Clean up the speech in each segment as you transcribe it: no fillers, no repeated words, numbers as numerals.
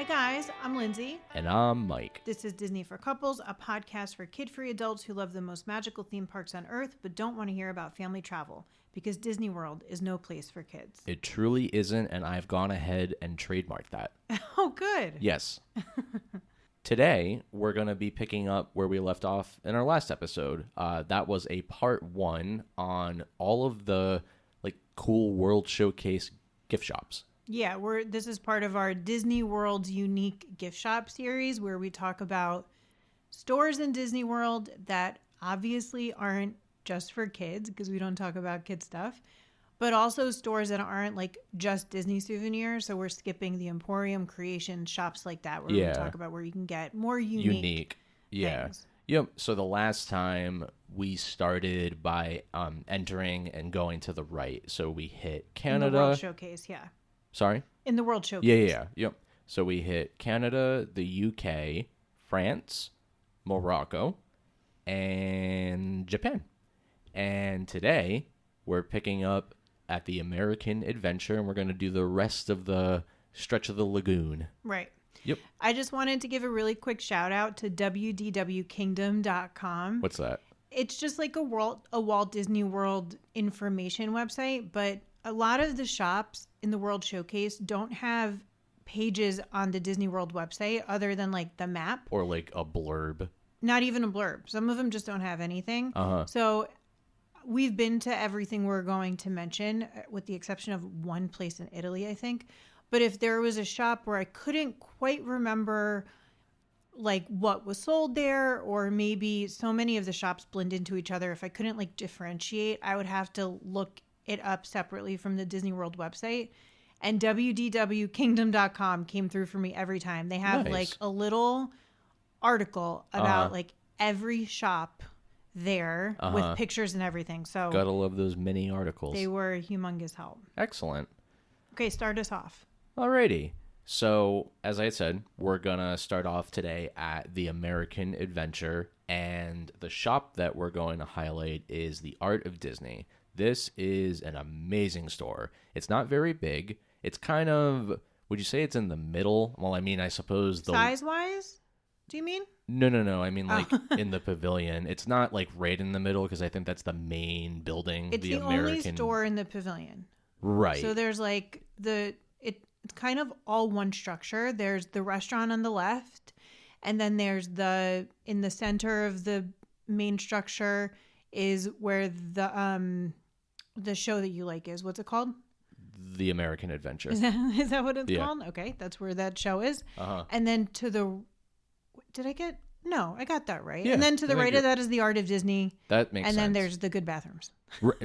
Hi guys, I'm Lindsay. And I'm Mike. This is Disney for Couples, a podcast for kid-free adults who love the most magical theme parks on Earth but don't want to hear about family travel, because Disney World is no place for kids. It truly isn't, and I've gone ahead and trademarked that. Oh, good. Yes. Today, we're going to be picking up where we left off in our last episode. That was a part 1 on all of the cool World Showcase gift shops. Yeah, this is part of our Disney World's unique gift shop series where we talk about stores in Disney World that obviously aren't just for kids, because we don't talk about kid stuff, but also stores that aren't just Disney souvenirs. So we're skipping the Emporium, Creation, shops like that, where we talk about where you can get more unique things. Yep. So the last time we started by entering and going to the right. So we hit Canada. In the World Showcase, yeah. Sorry? In the World Showcase. Yeah. Yep. So we hit Canada, the UK, France, Morocco, and Japan. And today we're picking up at the American Adventure, and we're going to do the rest of the stretch of the lagoon. Right. Yep. I just wanted to give a really quick shout out to wdwkingdom.com. What's that? It's just like a Walt Disney World information website, but a lot of the shops in the World Showcase don't have pages on the Disney World website other than the map. Or a blurb. Not even a blurb. Some of them just don't have anything. So we've been to everything we're going to mention, with the exception of one place in Italy, I think. But if there was a shop where I couldn't quite remember what was sold there, or maybe so many of the shops blend into each other, if I couldn't differentiate, I would have to look it up separately from the Disney World website. And wdwkingdom.com came through for me every time. They have nice. A little article about every shop there with pictures and everything. So gotta love those mini articles. They were humongous help. Excellent. Okay, start us off. Alrighty. So, as I said, we're gonna start off today at the American Adventure, and the shop that we're going to highlight is the Art of Disney. This is an amazing store. It's not very big. It's kind of, would you say it's in the middle? Well, I mean, I suppose Size-wise, do you mean? No. I mean, in the pavilion. It's not right in the middle, because I think that's the main building. It's the only store in the pavilion. Right. So there's it's kind of all one structure. There's the restaurant on the left, and then there's in the center of the main structure is where the show that you like is. What's it called? The American Adventure. Is that what it's called? Okay, that's where that show is. And then I got that right. Yeah, and then to the right of that is the Art of Disney. That makes sense. And then there's the good bathrooms.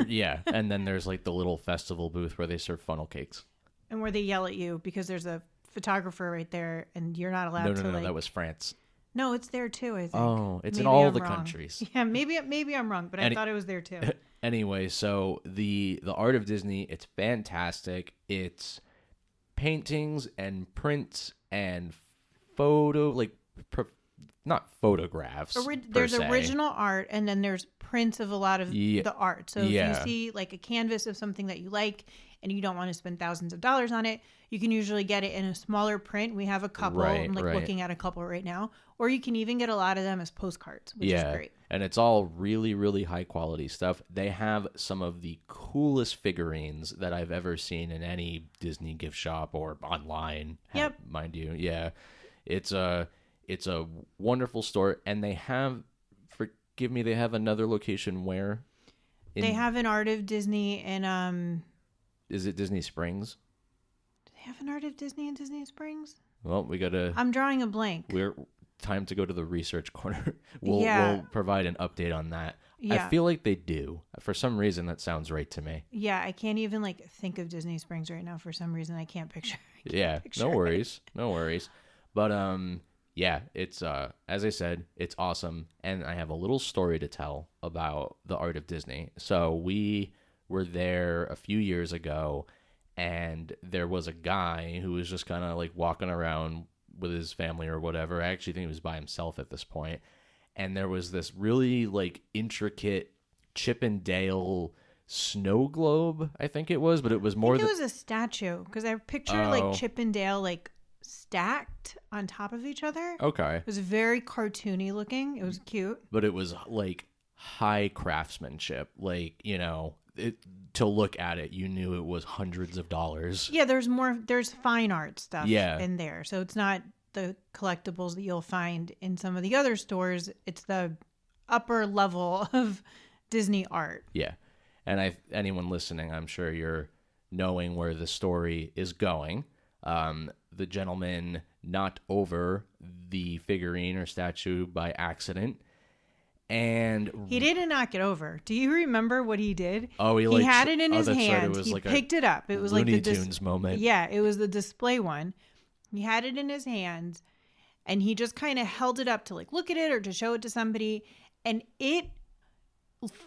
Yeah, and then there's the little festival booth where they serve funnel cakes. And where they yell at you because there's a photographer right there and you're not allowed to. No, that was France. No, it's there too, I think. Oh, it's maybe in all I'm the wrong. countries. Yeah, maybe I'm wrong, but I thought it was there too. Anyway, so the Art of Disney, it's fantastic. It's paintings and prints and not photographs. There's original art, and then there's prints of a lot of the art. So if you see a canvas of something that you like and you don't want to spend thousands of dollars on it, you can usually get it in a smaller print. We have a couple. I'm looking at a couple right now. Or you can even get a lot of them as postcards, which is great. And it's all really, really high quality stuff. They have some of the coolest figurines that I've ever seen in any Disney gift shop or online. Yep. Mind you. Yeah. It's a wonderful store, and they have, forgive me, they have another location where? They have an Art of Disney in Is it Disney Springs? Do they have an Art of Disney in Disney Springs? Well, we gotta. I'm drawing a blank. We're time to go to the research corner. We'll provide an update on that. Yeah. I feel like they do. For some reason, that sounds right to me. Yeah, I can't even think of Disney Springs right now. For some reason, I can't picture. No worries. But yeah, it's as I said, it's awesome, and I have a little story to tell about the Art of Disney. So we were there a few years ago, and there was a guy who was just kind of walking around with his family or whatever. I actually think he was by himself at this point. And there was this really intricate Chip and Dale snow globe, I think it was, but it was more. I think it was a statue, because I picture Chip and Dale stacked on top of each other. Okay. It was very cartoony looking. It was cute. But it was like high craftsmanship. Like, to look at it, you knew it was hundreds of dollars. Yeah, there's fine art stuff in there. So it's not the collectibles that you'll find in some of the other stores. It's the upper level of Disney art. Yeah. And anyone listening, I'm sure you're knowing where the story is going. The gentleman knocked over the figurine or statue by accident. And he didn't knock it over. Do you remember what he did? Oh, he had it in his hand. Right. He picked it up. It was Looney like the Tunes moment. Yeah, it was the display one. He had it in his hands, and he just kind of held it up to like look at it or to show it to somebody, and it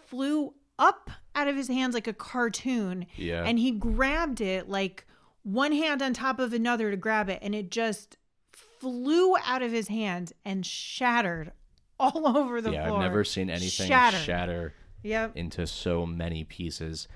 flew up out of his hands like a cartoon. Yeah. And he grabbed it like one hand on top of another to grab it, and it just flew out of his hands and shattered all over the floor. Yeah, I've never seen anything shatter into so many pieces.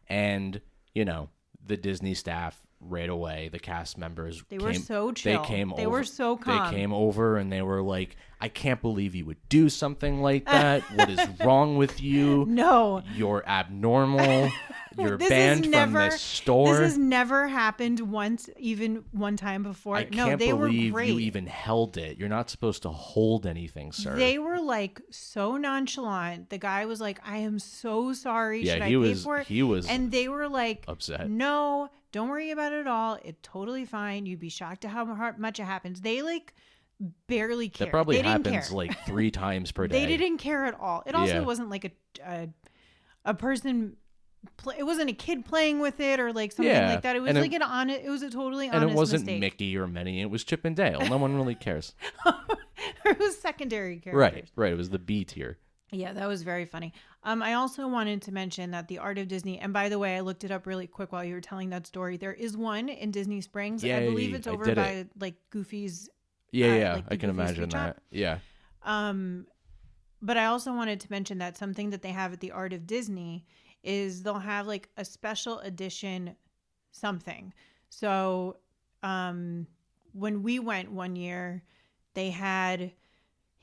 And, the Disney staff right away, the cast members were so chill. They were so calm. They came over and they were like, I can't believe you would do something like that. What is wrong with you? No. You're abnormal. You're banned from this store. This has never happened once, even one time before. I can't believe you even held it. You're not supposed to hold anything, sir. They were like so nonchalant. The guy was like, I am so sorry. Should I pay for it? He was and they were like, upset. No, don't worry about it at all. It's totally fine. You'd be shocked at how much it happens. They like barely care. That probably happens like 3 times per day. They didn't care at all. It also wasn't like a person. It wasn't a kid playing with it or like something like that. It was like it was a totally honest mistake. And it wasn't mistake. Mickey or Minnie. It was Chip and Dale. No one really cares. It was secondary characters. Right. It was the B tier. Yeah, that was very funny. I also wanted to mention that the Art of Disney, and by the way, I looked it up really quick while you were telling that story. There is one in Disney Springs. Yeah, I believe it's over by like Goofy's. Yeah, like I can Goofy's imagine that. Yeah. But I also wanted to mention that something that they have at the Art of Disney is they'll have like a special edition something. So when we went one year, they had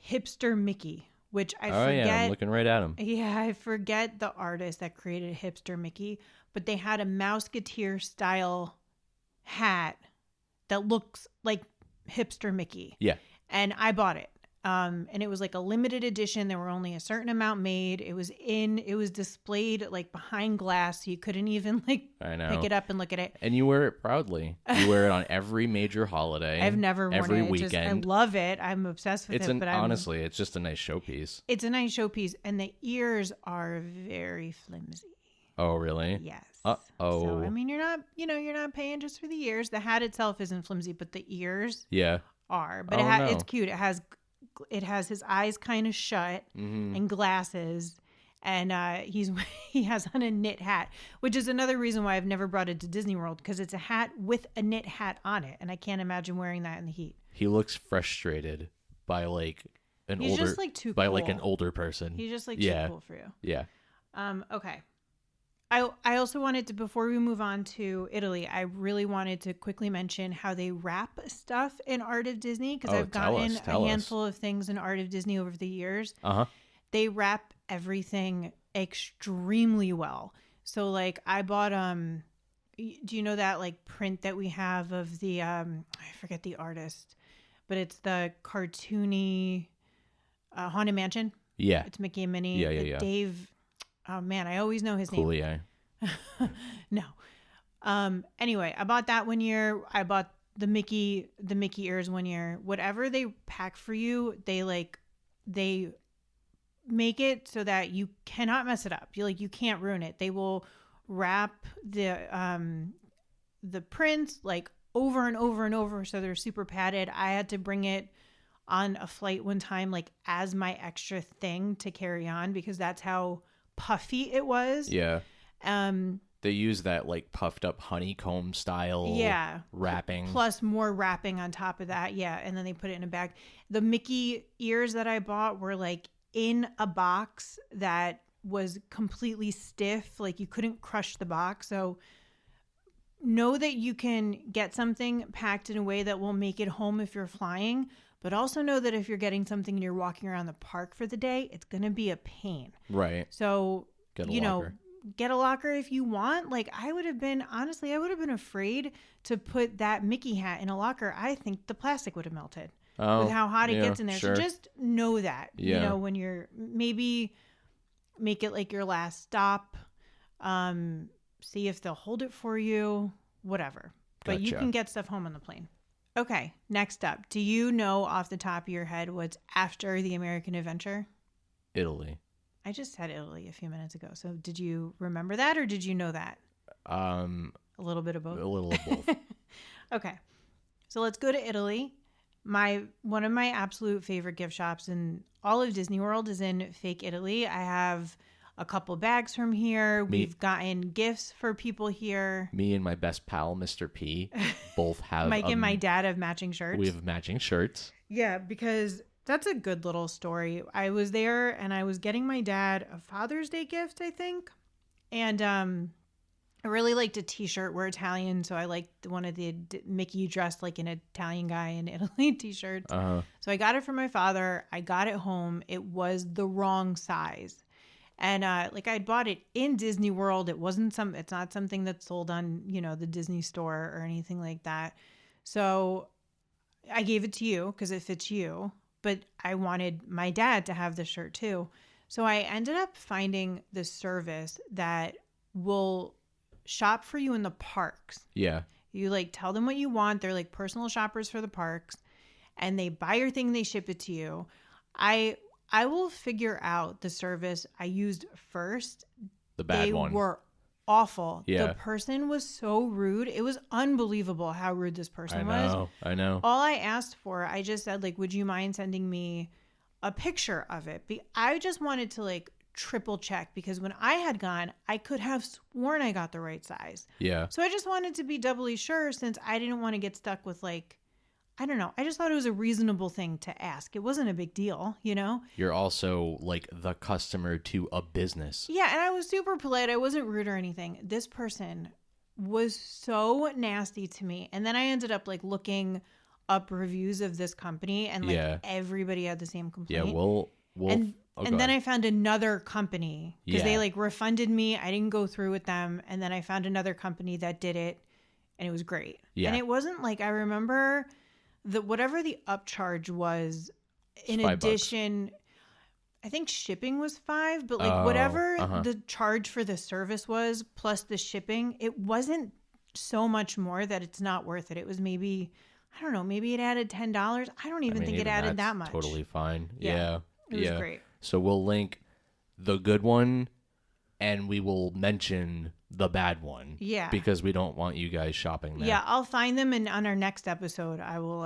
Hipster Mickey, which I forget. Yeah, I'm looking right at him. Yeah, I forget the artist that created Hipster Mickey, but they had a Mouseketeer style hat that looks like Hipster Mickey. Yeah. And I bought it. And it was like a limited edition. There were only a certain amount made. It was displayed like behind glass. So you couldn't even pick it up and look at it. And you wear it proudly. You wear it on every major holiday. I've never worn every it. weekend. I love it. I'm obsessed with it. But honestly, it's just a nice showpiece. It's a nice showpiece. And the ears are very flimsy. Oh, really? Yes. Uh-oh. So, I mean, you're not paying just for the ears. The hat itself isn't flimsy, but the ears are. But it's cute. It has his eyes kind of shut and glasses, and he has on a knit hat, which is another reason why I've never brought it to Disney World, because it's a hat with a knit hat on it, and I can't imagine wearing that in the heat. He looks frustrated by like an He's older just like too by cool. like an older person. He's just like too cool for you. Yeah. Okay. I also wanted to, before we move on to Italy, I really wanted to quickly mention how they wrap stuff in Art of Disney, because I've gotten a handful of things in Art of Disney over the years. They wrap everything extremely well. So like I bought do you know that like print that we have of the I forget the artist, but it's the cartoony Haunted Mansion? Yeah. It's Mickey and Minnie. Yeah. Dave. Oh man, I always know his name. No. Anyway, I bought that one year. I bought the Mickey ears one year. Whatever they pack for you, they make it so that you cannot mess it up. You can't ruin it. They will wrap the prints like over and over and over, so they're super padded. I had to bring it on a flight one time like as my extra thing to carry on, because that's how puffy it was. Yeah. They use that like puffed up honeycomb style wrapping. Plus more wrapping on top of that. Yeah. And then they put it in a bag. The Mickey ears that I bought were like in a box that was completely stiff. Like you couldn't crush the box. So know that you can get something packed in a way that will make it home if you're flying, but also know that if you're getting something and you're walking around the park for the day, it's going to be a pain. Right. So, get a locker. Get a locker if you want. Like, I would have been afraid to put that Mickey hat in a locker. I think the plastic would have melted with how hot it gets in there. Sure. So just know that, when you're maybe make it like your last stop. See if they'll hold it for you, whatever. But you can get stuff home on the plane. Okay, next up. Do you know off the top of your head what's after the American Adventure? Italy. I just said Italy a few minutes ago. So did you remember that or did you know that? A little bit of both. A little of both. Okay. So let's go to Italy. One of my absolute favorite gift shops in all of Disney World is in Fake Italy. I have a couple bags from here. We've gotten gifts for people here. Me and my best pal, Mr. P, both have... Mike and my dad have matching shirts. We have matching shirts. Yeah, because that's a good little story. I was there and I was getting my dad a Father's Day gift, I think. And I really liked a t-shirt. We're Italian, so I liked one of the Mickey dressed like an Italian guy in Italy t-shirts. So I got it for my father. I got it home. It was the wrong size. And I'd bought it in Disney World. It's not something that's sold on, the Disney store or anything like that. So I gave it to you because it fits you, but I wanted my dad to have the shirt too. So I ended up finding this service that will shop for you in the parks. Yeah. You tell them what you want. They're like personal shoppers for the parks and they buy your thing. They ship it to you. I will figure out the service I used first. The bad one. They were awful. Yeah. The person was so rude. It was unbelievable how rude this person was. I know. All I asked for, I just said, would you mind sending me a picture of it? I just wanted to, triple check because when I had gone, I could have sworn I got the right size. Yeah. So I just wanted to be doubly sure since I didn't want to get stuck with, I don't know. I just thought it was a reasonable thing to ask. It wasn't a big deal, You're also the customer to a business. Yeah, and I was super polite. I wasn't rude or anything. This person was so nasty to me. And then I ended up looking up reviews of this company and everybody had the same complaint. Yeah, we'll and then I found another company because they refunded me. I didn't go through with them. And then I found another company that did it and it was great. Yeah. And it wasn't I remember... whatever the upcharge was, in addition, I think shipping was $5, but whatever the charge for the service was plus the shipping, it wasn't so much more that it's not worth it. It was maybe, I don't know, maybe it added $10. I don't even think it added that much. Totally fine. Yeah. It was great. So we'll link the good one and we will mention the bad one. Yeah. Because we don't want you guys shopping there. Yeah, I'll find them and on our next episode I will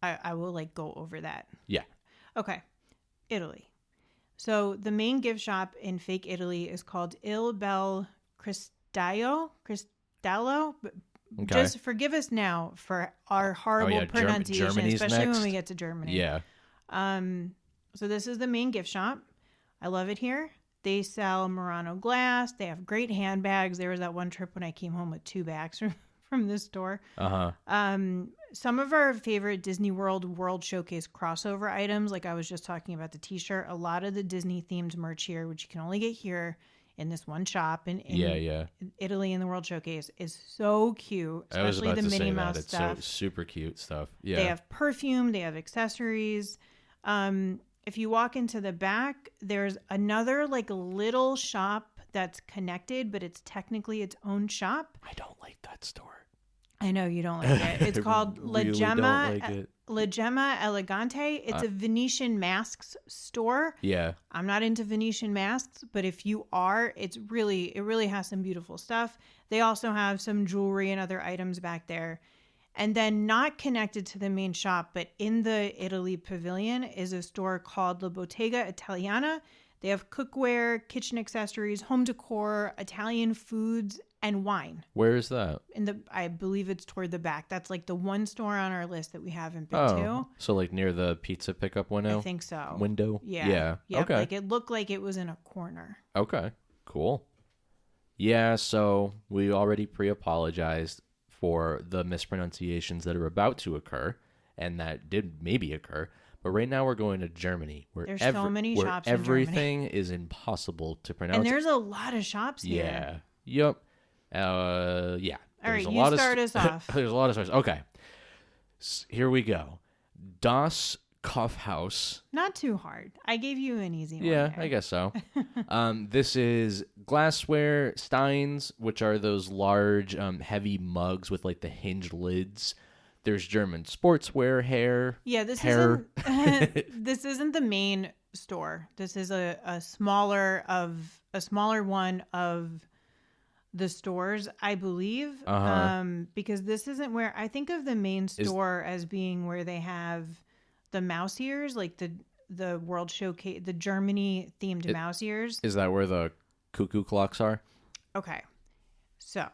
I will go over that. Yeah. Okay. Italy. So the main gift shop in Fake Italy is called Il Bel Cristallo. Okay. Just forgive us now for our horrible pronunciation, especially when we get to Germany. Yeah. So this is the main gift shop. I love it here. They sell Murano glass. They have great handbags. There was that one trip when I came home with 2 bags from this store. Some of our favorite Disney World Showcase crossover items, like I was just talking about the t-shirt, a lot of the Disney themed merch here, which you can only get here in this one shop in Italy in the World Showcase, is so cute. Especially the Minnie Mouse stuff. It's so super cute stuff. Yeah. They have perfume. They have accessories. If you walk into the back, there's another little shop that's connected, but it's technically its own shop. I don't like that store. I know you don't like it. It's called La Gemma Elegante. It's a Venetian masks store. Yeah. I'm not into Venetian masks, but if you are, it really has some beautiful stuff. They also have some jewelry and other items back there. And then not connected to the main shop, but in the Italy pavilion is a store called La Bottega Italiana. They have cookware, kitchen accessories, home decor, Italian foods, and wine. Where is that? I believe it's toward the back. That's the one store on our list that we haven't been to. So near the pizza pickup window? I think so. Window? Yeah. Okay. It looked like it was in a corner. Okay. Cool. Yeah, so we already pre-apologized for the mispronunciations that are about to occur, and that did maybe occur. But right now we're going to Germany, where There's so many where shops in everything is impossible to pronounce. And there's a lot of shops here. Yeah. Yep. Yeah. All right, you start us off. There's a lot of stores. Okay. Here we go. Das Kaufhaus. Not too hard. I gave you an easy one. Yeah, there. I guess so. This is glassware, Steins, which are those large, heavy mugs with like the hinged lids. There's German sportswear, hair. Yeah, this hair. isn't this isn't the main store. This is a smaller one of the stores, I believe. Because this isn't where I think of the main store as being where they have the mouse ears, like the World Showcase, the Germany themed mouse ears. Is that where the cuckoo clocks are? Okay. So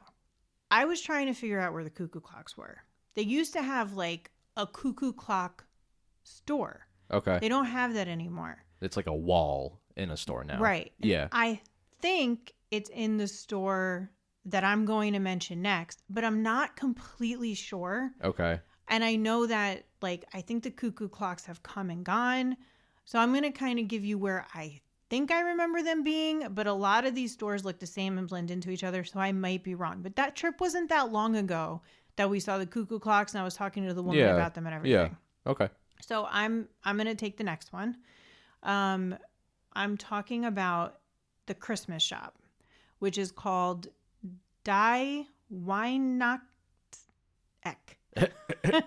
I was trying to figure out where the cuckoo clocks were. They used to have like a cuckoo clock store. Okay. They don't have that anymore. It's like a wall in a store now. Right. Yeah. I think it's in the store that I'm going to mention next, but I'm not completely sure. Okay. And I know that, like, I think the cuckoo clocks have come and gone. So I'm going to kind of give you where I think I remember them being. But a lot of these stores look the same and blend into each other. So I might be wrong. But that trip wasn't that long ago that we saw the cuckoo clocks. And I was talking to the woman about them and everything. Yeah. Okay. So I'm going to take the next one. I'm talking about the Christmas shop, which is called Die Weihnachts Ecke.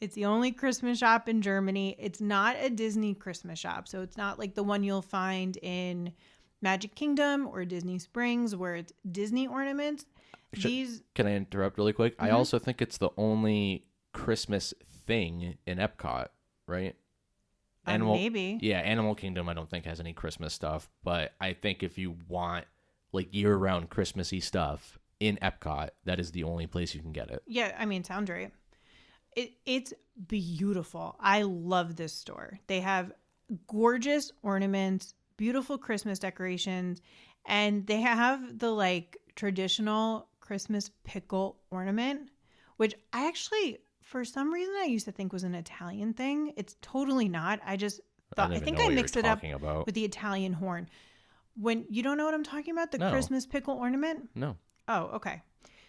It's the only Christmas shop in Germany. It's not a Disney Christmas shop, so it's not like the one you'll find in Magic Kingdom or Disney Springs where it's Disney ornaments. Can I interrupt really quick? Mm-hmm. I also think it's the only Christmas thing in Epcot, right? Maybe. Yeah, Animal Kingdom I don't think has any Christmas stuff, but I think if you want like year-round Christmassy stuff in Epcot, that is the only place you can get it. Yeah, I mean, sounds right. It's beautiful. I love this store. They have gorgeous ornaments, beautiful Christmas decorations, and they have the like traditional Christmas pickle ornament, which I actually, for some reason, I used to think was an Italian thing. It's totally not. I think I mixed it up with the Italian horn. When you don't know what I'm talking about, the Christmas pickle ornament? No. Oh, okay.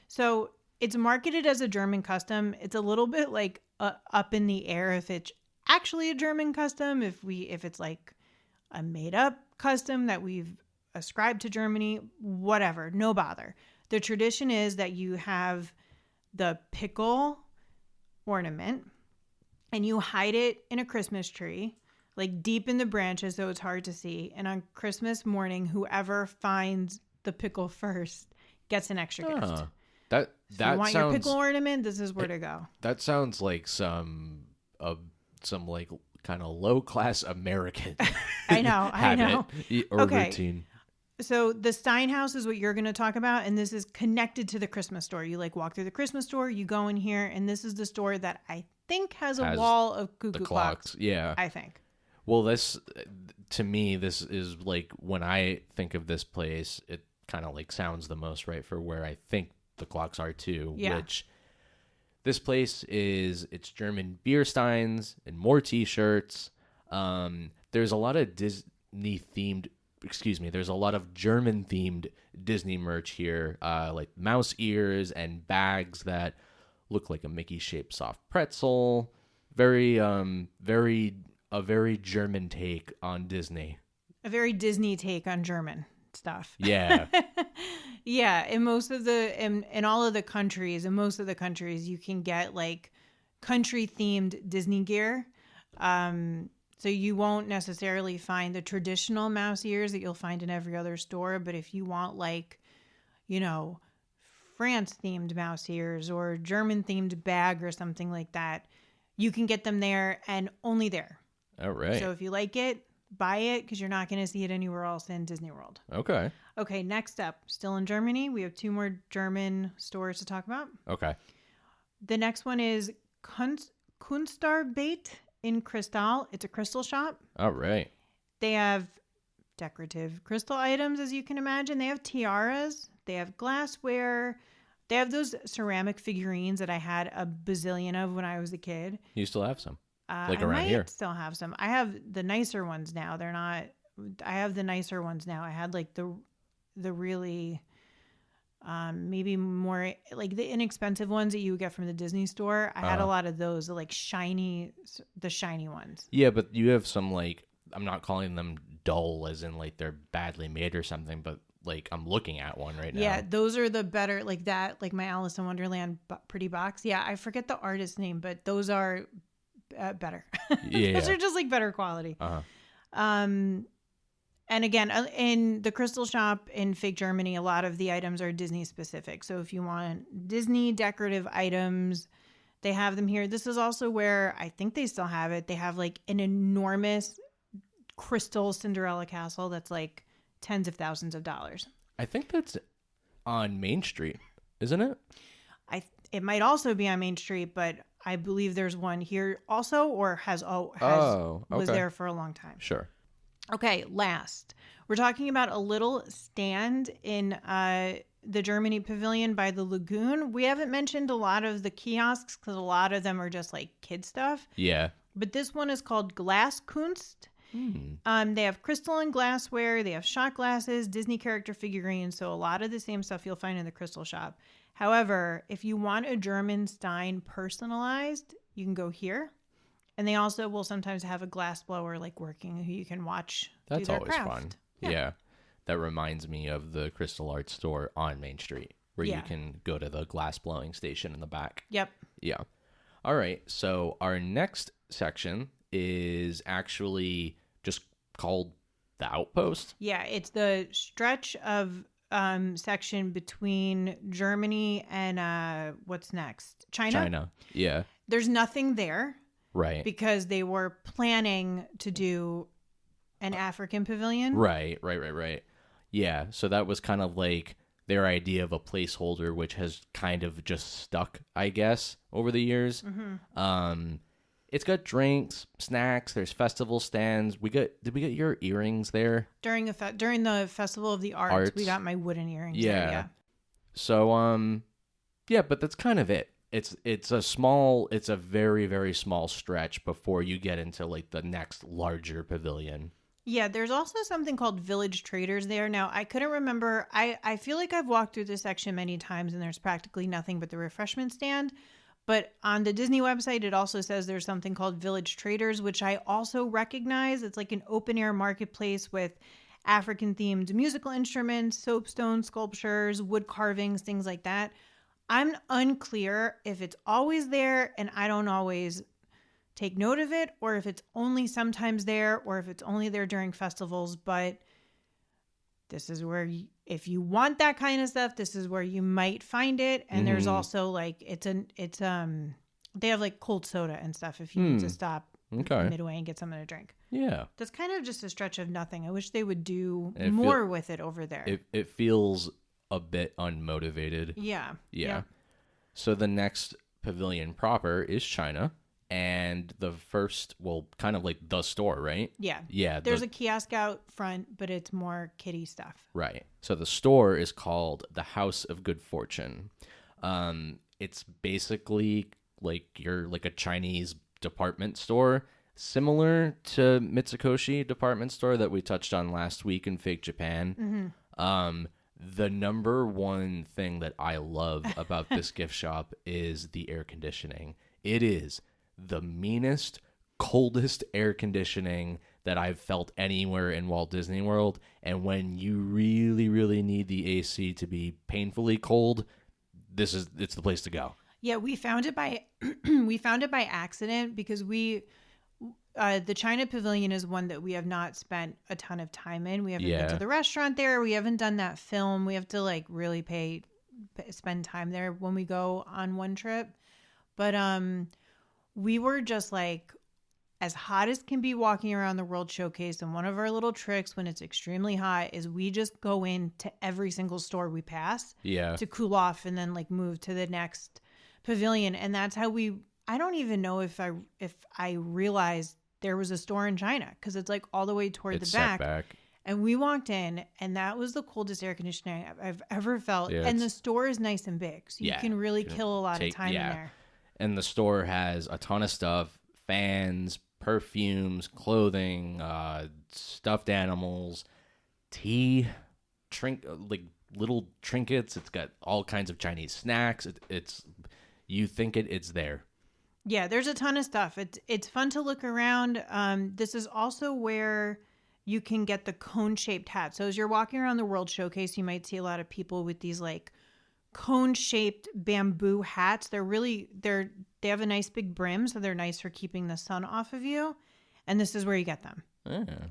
So it's marketed as a German custom. It's a little bit like up in the air if it's actually a German custom, if it's like a made up custom that we've ascribed to Germany, whatever, no bother. The tradition is that you have the pickle ornament and you hide it in a Christmas tree, like deep in the branches so it's hard to see. And on Christmas morning, whoever finds the pickle first gets an extra gift. That you want your pickle ornament? This is where to go. That sounds like some like kind of low class American. I know. Or routine. So the Stein house is what you're going to talk about, and this is connected to the Christmas store. You like walk through the Christmas store, you go in here, and this is the store that I think has a wall of cuckoo clocks. Yeah, I think. Well, this to me, this is like when I think of this place, it kind of like sounds the most right for where I think the clocks are too. Yeah. Which this place it's German beer steins and more T-shirts. There's a lot of there's a lot of German themed Disney merch here, like mouse ears and bags that look like a Mickey shaped soft pretzel. A very German take on Disney. A very Disney take on German stuff. Yeah. Yeah. In all of the countries, you can get like country themed Disney gear. So you won't necessarily find the traditional mouse ears that you'll find in every other store. But if you want like, France themed mouse ears or German themed bag or something like that, you can get them there and only there. All right. So if you like it, buy it because you're not going to see it anywhere else in Disney World. Okay. Okay, next up, still in Germany, we have 2 more German stores to talk about. Okay. The next one is Kunstarbeit in Kristall. It's a crystal shop. All right. They have decorative crystal items, as you can imagine. They have tiaras. They have glassware. They have those ceramic figurines that I had a bazillion of when I was a kid. You still have some? I around might here? still have some. I have the nicer ones now. They're not. I have the nicer ones now. I had like the really maybe more like the inexpensive ones that you would get from the Disney store. I had a lot of those, the shiny ones. Yeah, but you have some like, I'm not calling them dull as in like they're badly made or something, but like I'm looking at one right now. Yeah, those are the better, like that, like my Alice in Wonderland pretty box. Yeah, I forget the artist name, but those are better. Yeah, those are just like better quality. And again, in the crystal shop in Fake Germany, a lot of the items are Disney specific. So if you want Disney decorative items, they have them here. This is also where I think they still have it. They have like an enormous crystal Cinderella castle that's like tens of thousands of dollars. I think that's on Main Street, isn't it? It might also be on Main Street, but I believe there's one here also, or was there for a long time. Sure. Okay, last. We're talking about a little stand in the Germany pavilion by the lagoon. We haven't mentioned a lot of the kiosks because a lot of them are just like kid stuff. Yeah. But this one is called Glaskunst. They have crystal and glassware. They have shot glasses, Disney character figurines. So a lot of the same stuff you'll find in the crystal shop. However, if you want a German Stein personalized, you can go here. And they also will sometimes have a glass blower like working who you can watch. That's do their always craft. fun. Yeah. That reminds me of the Crystal Art store on Main Street where you can go to the glass blowing station in the back. Yep. Yeah. All right. So our next section is actually just called the Outpost. Yeah, it's the stretch of section between Germany and what's next? China? Yeah. There's nothing there. Right. Because they were planning to do an African pavilion. Right. Yeah. So that was kind of like their idea of a placeholder, which has kind of just stuck, I guess, over the years. It's got drinks, snacks. There's festival stands. Did we get your earrings there during the Festival of the Arts? We got my wooden earrings. Yeah. There, yeah. So yeah, but that's kind of it. It's a very, very small stretch before you get into like the next larger pavilion. Yeah, there's also something called Village Traders there. Now, I couldn't remember. I feel like I've walked through this section many times and there's practically nothing but the refreshment stand. But on the Disney website, it also says there's something called Village Traders, which I also recognize. It's like an open air marketplace with African themed musical instruments, soapstone sculptures, wood carvings, things like that. I'm unclear if it's always there and I don't always take note of it, or if it's only sometimes there, or if it's only there during festivals. But this is where, if you want that kind of stuff, this is where you might find it. And there's also like, they have like cold soda and stuff if you need to stop midway and get something to drink. Yeah. That's kind of just a stretch of nothing. I wish they would do more with it over there. It feels a bit unmotivated. Yeah. So the next pavilion proper is China, and the first, kind of like the store, right? Yeah. There's a kiosk out front, but it's more kiddie stuff. Right. So the store is called the House of Good Fortune. It's basically like a Chinese department store, similar to Mitsukoshi department store that we touched on last week in Fake Japan. The number one thing that I love about this gift shop is the air conditioning. It is the meanest, coldest air conditioning that I've felt anywhere in Walt Disney World. And when you really, really need the AC to be painfully cold, it's the place to go. Yeah, we found it by accident because the China Pavilion is one that we have not spent a ton of time in. We haven't been to the restaurant there. We haven't done that film. We have to like really spend time there when we go on one trip. But we were just like as hot as can be walking around the World Showcase. And one of our little tricks when it's extremely hot is we just go into every single store we pass to cool off and then like move to the next pavilion. And that's how I don't even know if I realized there was a store in China because it's like all the way toward the back. And we walked in, and that was the coldest air conditioning I've ever felt. Yeah, and the store is nice and big, so you can really kill a lot of time in there. And the store has a ton of stuff, fans, perfumes, clothing, stuffed animals, tea, like little trinkets. It's got all kinds of Chinese snacks. It's you think it's there. Yeah, there's a ton of stuff. It's fun to look around. This is also where you can get the cone-shaped hat. So as you're walking around the World Showcase, you might see a lot of people with these like cone-shaped bamboo hats. They have a nice big brim, so they're nice for keeping the sun off of you. And this is where you get them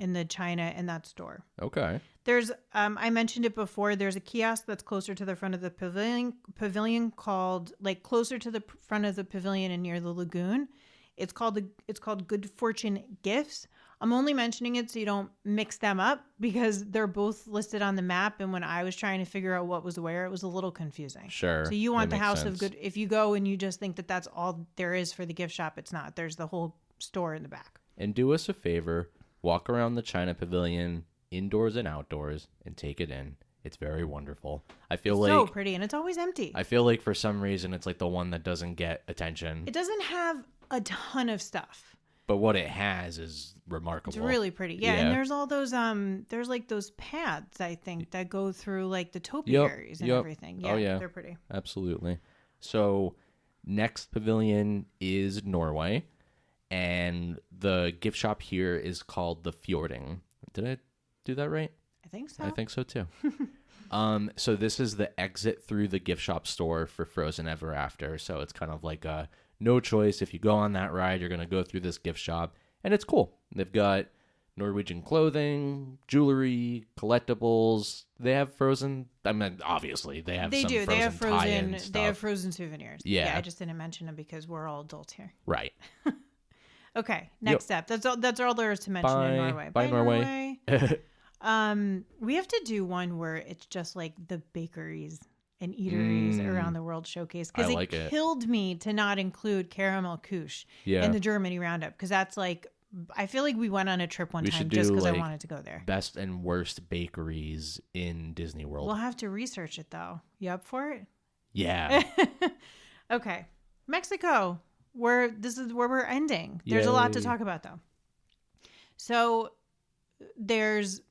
in the China in that store. Okay. There's I mentioned it before. There's a kiosk that's closer to the front of the pavilion called like closer to the front of the pavilion and near the lagoon. It's called Good Fortune Gifts. I'm only mentioning it so you don't mix them up because they're both listed on the map. And when I was trying to figure out what was where, it was a little confusing. Sure. So you want the House of Good. If you go and you just think that that's all there is for the gift shop, it's not. There's the whole store in the back. And do us a favor, walk around the China Pavilion, indoors and outdoors, and take it in. It's very wonderful. It's so pretty, and it's always empty. I feel like for some reason it's like the one that doesn't get attention. It doesn't have a ton of stuff. But what it has is remarkable. It's really pretty. Yeah, and there's all those there's like those paths, I think, that go through like the topiaries and everything. Yeah, yeah, they're pretty. Absolutely. So next pavilion is Norway, and the gift shop here is called the Fjording. Did I do that right? I think so. I think so too. So this is the exit through the gift shop store for Frozen Ever After. So it's kind of like a no choice. If you go on that ride, you're going to go through this gift shop. And it's cool. They've got Norwegian clothing, jewelry, collectibles. They have Frozen. I mean, obviously, they have some Frozen tie-in stuff. They have Frozen souvenirs. Yeah. I just didn't mention them because we're all adults here. Right. Okay, next step. That's all there is to mention in Norway. Bye, Norway. We have to do one where it's just like the bakeries and eateries around the World Showcase because it killed me to not include Caramel Couche in the Germany Roundup because that's like I feel like we went on a trip one time just because I wanted to go there. Best and worst bakeries in Disney World. We'll have to research it though. You up for it? Yeah. Okay, Mexico. This is where we're ending. There's a lot to talk about though. So there's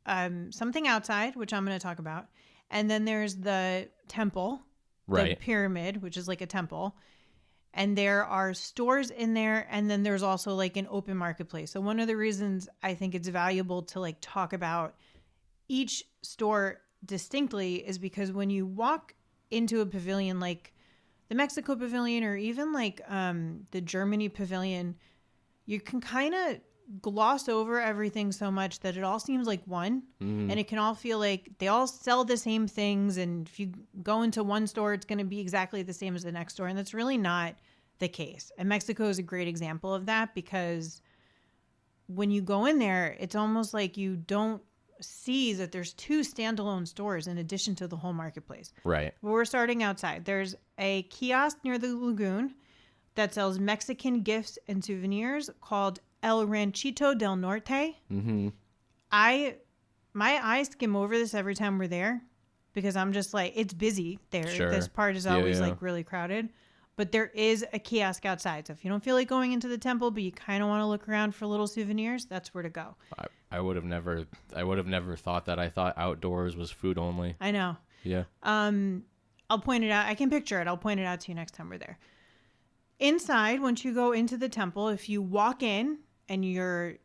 something outside, which I'm going to talk about. And then there's the temple, the pyramid, which is like a temple. And there are stores in there. And then there's also like an open marketplace. So one of the reasons I think it's valuable to like talk about each store distinctly is because when you walk into a pavilion like the Mexico pavilion or even like the Germany pavilion, you can kind of gloss over everything so much that it all seems like one and it can all feel like they all sell the same things, and if you go into one store it's going to be exactly the same as the next store, and that's really not the case. And Mexico is a great example of that because when you go in there it's almost like you don't see that there's two standalone stores in addition to the whole marketplace. Right. But we're starting outside. There's a kiosk near the lagoon that sells Mexican gifts and souvenirs called El Ranchito del Norte. Mm-hmm. My eyes skim over this every time we're there because I'm just like, it's busy there. Sure. This part is always like really crowded. But there is a kiosk outside. So if you don't feel like going into the temple, but you kind of want to look around for little souvenirs, that's where to go. I would have never thought that. I thought outdoors was food only. I know. Yeah. I'll point it out. I can picture it. I'll point it out to you next time we're there. Inside, once you go into the temple, if you walk in and you're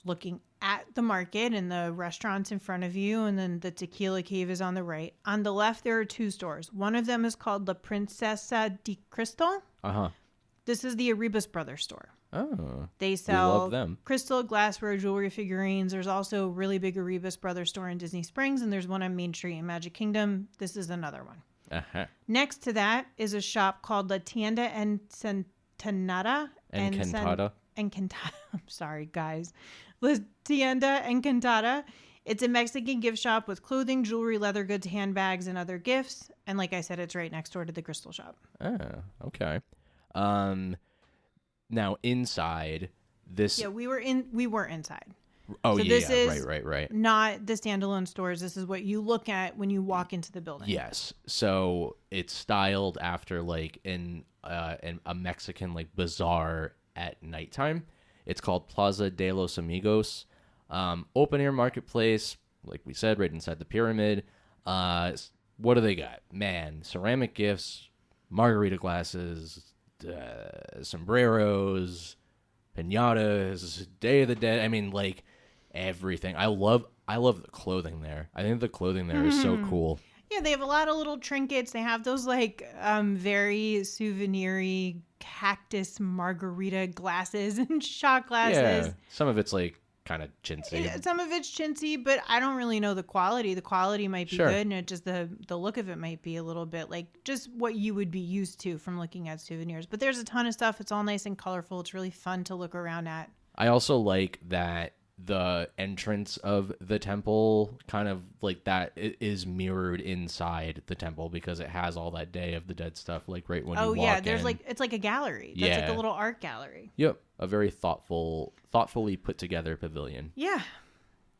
looking at the market and the restaurants in front of you, and then the tequila cave is on the right. On the left, there are two stores. One of them is called the Princesa de Cristal. Uh-huh. This is the Arribas Brothers store. Oh, they sell love them. Crystal, glassware, jewelry, figurines. There's also a really big Arribas Brothers store in Disney Springs, and there's one on Main Street in Magic Kingdom. This is another one. Uh-huh. Next to that is a shop called La Tienda Encantada. Encantada. I'm sorry, guys. La Tienda Encantada. It's a Mexican gift shop with clothing, jewelry, leather goods, handbags, and other gifts. And like I said, it's right next door to the Crystal shop. Oh, okay. Now inside this. Yeah, we were inside. Oh, so yeah, this is right. Not the standalone stores. This is what you look at when you walk into the building. Yes. So it's styled after like in a Mexican like bazaar at nighttime. It's called Plaza de los Amigos. Open air marketplace, like we said, right inside the pyramid. What do they got? Man, ceramic gifts, margarita glasses, sombreros, piñatas, Day of the Dead. I mean, like everything. I love the clothing there. I think the clothing there is so cool. Yeah, they have a lot of little trinkets. They have those like very souvenir-y cactus margarita glasses and shot glasses. Yeah, some of it's like kind of chintzy. Some of it's chintzy, but I don't really know the quality. The quality might be good, and it just the look of it might be a little bit like just what you would be used to from looking at souvenirs. But there's a ton of stuff. It's all nice and colorful. It's really fun to look around at. I also like that the entrance of the temple kind of like that is mirrored inside the temple because it has all that Day of the Dead stuff like right when you walk in. There's like it's like a gallery. That's like a little art gallery. Yep, a very thoughtfully put together pavilion. Yeah,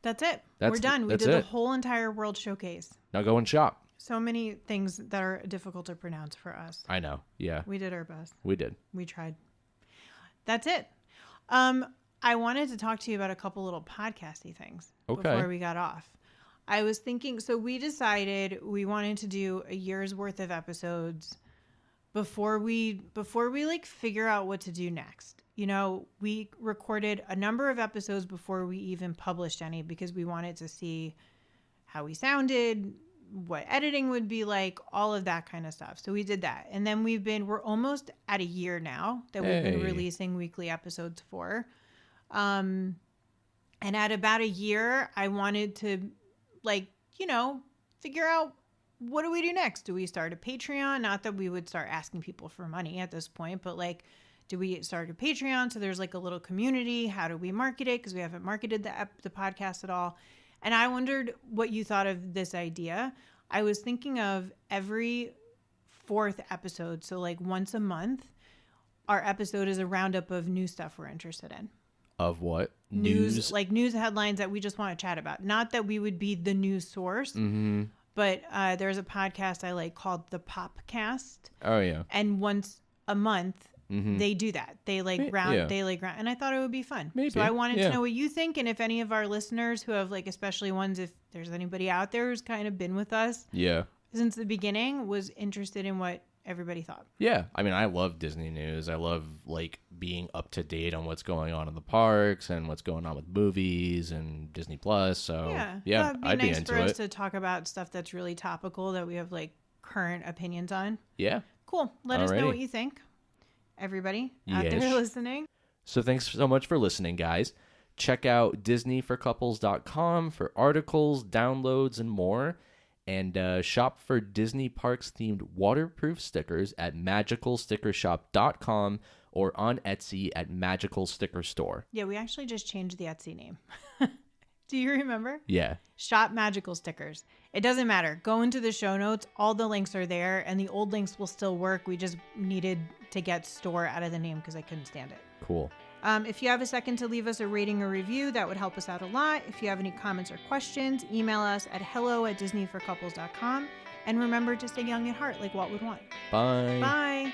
that's it. We're done. We did the whole entire World Showcase. Now go and shop. So many things that are difficult to pronounce for us. I know. Yeah, we did our best. We did. We tried. That's it. I wanted to talk to you about a couple little podcasty things before we got off. I was thinking, so we decided we wanted to do a year's worth of episodes before we like figure out what to do next. You know, we recorded a number of episodes before we even published any because we wanted to see how we sounded, what editing would be like, all of that kind of stuff. So we did that. And then we're almost at a year now that we've been releasing weekly episodes for. And at about a year, I wanted to figure out what do we do next? Do we start a Patreon? Not that we would start asking people for money at this point, but like, do we start a Patreon? So there's like a little community. How do we market it? Because we haven't marketed the podcast at all. And I wondered what you thought of this idea. I was thinking of every 4th episode. So like once a month, our episode is a roundup of new stuff we're interested in. Of what? News, like news headlines that we just want to chat about. Not that we would be the news source, but there's a podcast I like called The Popcast. Oh, yeah. And once a month, they do that. They like round, and I thought it would be fun. Maybe. So I wanted to know what you think, and if any of our listeners who have like, especially ones, if there's anybody out there who's kind of been with us since the beginning, was interested in what everybody thought. Yeah. I mean, I love Disney news. I love like being up to date on what's going on in the parks and what's going on with movies and Disney Plus. So yeah, I'd be into it. For us to talk about stuff that's really topical that we have like current opinions on. Yeah. Cool. Let us know what you think. Everybody out there listening. So thanks so much for listening, guys. Check out DisneyForCouples.com for articles, downloads, and more. And shop for Disney Parks themed waterproof stickers at magicalstickershop.com or on Etsy at Magical Sticker Store. Yeah, we actually just changed the Etsy name. Do you remember? Yeah. Shop Magical Stickers. It doesn't matter. Go into the show notes. All the links are there, and the old links will still work. We just needed to get store out of the name because I couldn't stand it. Cool. If you have a second to leave us a rating or review, that would help us out a lot. If you have any comments or questions, email us at hello@disneyforcouples.com. And remember to stay young at heart like Walt would want. Bye. Bye.